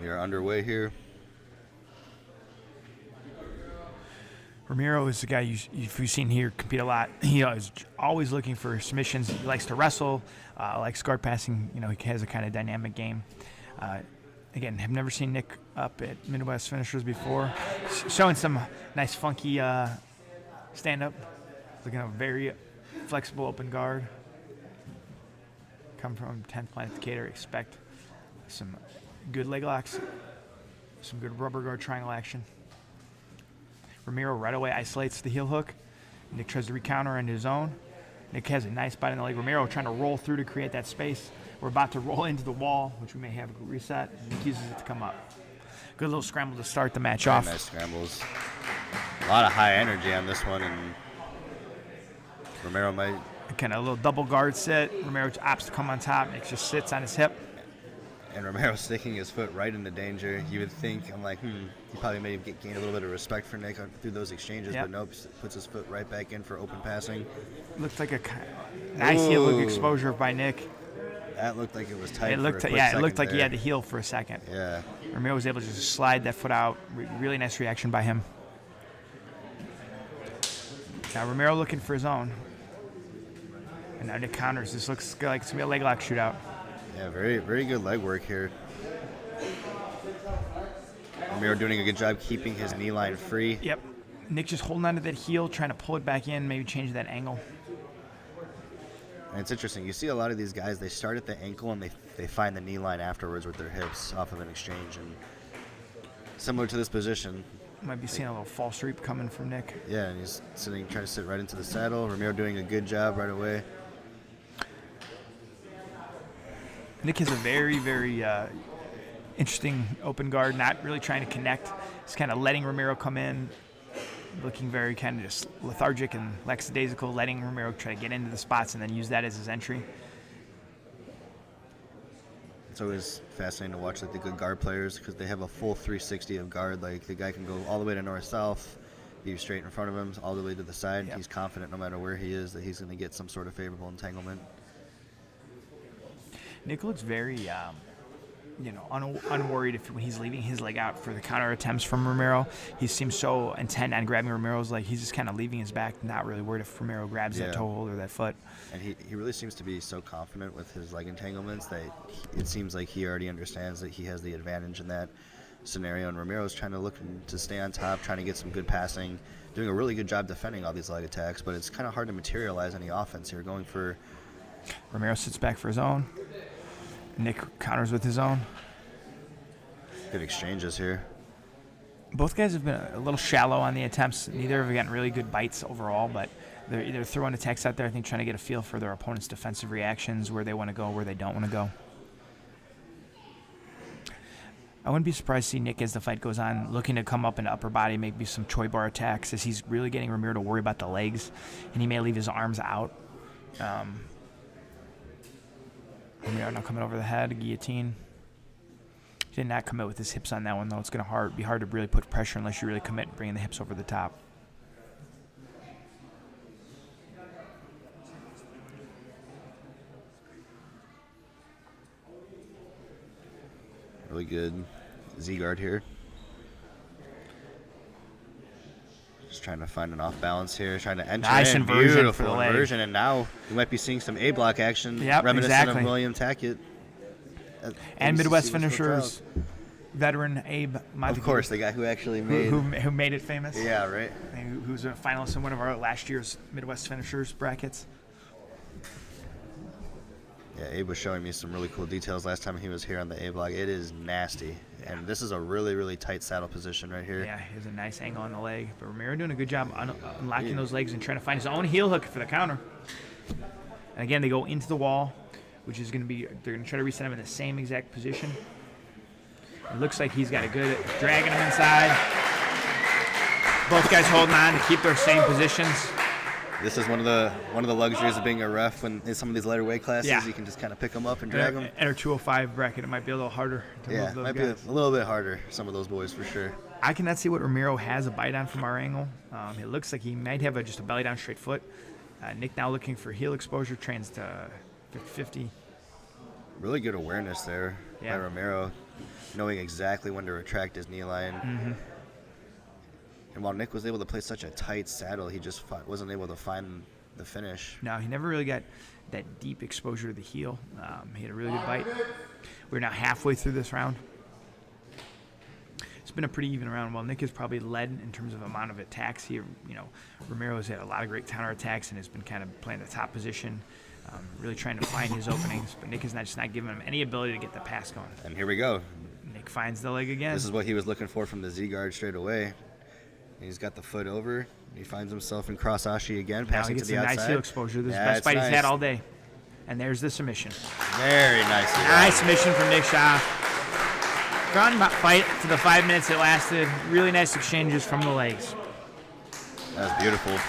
We are underway here. Ramiro is the guy you've seen here compete a lot. He is always looking for submissions. He likes to wrestle, likes guard passing. He has a kind of dynamic game. Again, have never seen Nick up at Midwest Finishers before. Showing some nice funky stand-up. Looking at a very flexible open guard. Come from 10th Planet Decatur. Expect some good leg locks, some good rubber guard triangle action. Ramiro right away isolates the heel hook. Nick tries to recounter into his own. Nick has a nice bite in the leg. Ramiro trying to roll through to create that space. We're about to roll into the wall, which we may have a reset. Nick uses it to come up. Good little scramble to start the match off. Nice scrambles. A lot of high energy on this one, and Ramiro might... Kind of a little double guard sit. Ramiro opts to come on top. Nick just sits on his hip. And Ramiro sticking his foot right into danger. You would think, he probably may gain a little bit of respect for Nick through those exchanges, but nope, puts his foot right back in for open passing. Looked like a nice heel hook exposure by Nick. That looked like it was tight. It looked like he had to heel for a second. Yeah. Ramiro was able to just slide that foot out. Really nice reaction by him. Now Ramiro looking for his own. And now Nick counters. This looks like it's going to be a leg lock shootout. Yeah, very, very good leg work here. Ramiro doing a good job keeping his knee line free. Yep. Nick just holding onto that heel, trying to pull it back in, maybe change that angle. And it's interesting. You see a lot of these guys, they start at the ankle and they find the knee line afterwards with their hips off of an exchange. And similar to this position. Might be seeing a little false sweep coming from Nick. Yeah, and he's trying to sit right into the saddle. Ramiro doing a good job right away. Nick has a very, very interesting open guard, not really trying to connect. He's kind of letting Ramiro come in, looking very kind of just lethargic and lackadaisical, letting Ramiro try to get into the spots and then use that as his entry. It's always fascinating to watch the good guard players because they have a full 360 of guard. Like the guy can go all the way to north-south, be straight in front of him, all the way to the side. Yep. He's confident no matter where he is that he's going to get some sort of favorable entanglement. Nick looks very, unworried when he's leaving his leg out for the counter attempts from Ramiro. He seems so intent on grabbing Ramiro's leg. He's just kind of leaving his back, not really worried if Ramiro grabs that toe hold or that foot. And he really seems to be so confident with his leg entanglements that it seems like he already understands that he has the advantage in that scenario. And Ramiro's trying to look to stay on top, trying to get some good passing, doing a really good job defending all these leg attacks. But it's kind of hard to materialize any offense here. Ramiro sits back for his own. Nick counters with his own. Good exchanges here. Both guys have been a little shallow on the attempts. Neither have gotten really good bites overall, but they're either throwing attacks out there, I think, trying to get a feel for their opponent's defensive reactions, where they want to go, where they don't want to go. I wouldn't be surprised to see Nick, as the fight goes on, looking to come up in the upper body, maybe some choi bar attacks, as he's really getting Ramiro to worry about the legs, and he may leave his arms out. Ramiro now coming over the head, guillotine. He did not commit with his hips on that one, though. It's going to be hard to really put pressure unless you really commit bringing the hips over the top. Really good Z-guard here. Just trying to find an off balance here, trying to enter nice in. Inversion Beautiful for the inversion, and now we might be seeing some A-block action, reminiscent of William Tackett. And Midwest Finishers veteran Abe Montague. Of course, the guy who actually made... Who made it famous. Yeah, right. Who's a finalist in one of our last year's Midwest Finishers brackets. Yeah, Abe was showing me some really cool details last time he was here on the A-block. It is nasty. Yeah. And this is a really, really tight saddle position right here. Yeah, he has a nice angle on the leg. But Ramiro doing a good job unlocking those legs and trying to find his own heel hook for the counter. And again, they go into the wall, which is going to be, they're going to try to reset him in the same exact position. It looks like he's got a good, dragging him inside. Both guys holding on to keep their same positions. This is one of the luxuries of being a ref when in some of these lighter weight classes. Yeah. You can just kind of pick them up and drag them. At our 205 bracket, it might be a little harder to move those it might guys. Be a little bit harder, some of those boys for sure. I cannot see what Ramiro has a bite on from our angle. It looks like he might have just a belly down straight foot. Nick now looking for heel exposure, trains to 50-50. Really good awareness there by Ramiro. knowing exactly when to retract his knee line. Mm-hmm. And while Nick was able to play such a tight saddle, he just wasn't able to find the finish. No, he never really got that deep exposure to the heel. He had a really good bite. We're now halfway through this round. It's been a pretty even round. While Nick has probably led in terms of amount of attacks here, Ramiro's had a lot of great counterattacks and has been kind of playing the top position, really trying to find his openings. But Nick is just not giving him any ability to get the pass going. And here we go. Nick finds the leg again. This is what he was looking for from the Z-guard straight away. He's got the foot over. He finds himself in cross ashi again, passing to the outside. Now he gets a nice heel exposure. This is the best fight he's had all day. And there's the submission. Very nice. Nice submission from Nick Sahf. Drawn fight to the 5 minutes it lasted. Really nice exchanges from the legs. That was beautiful.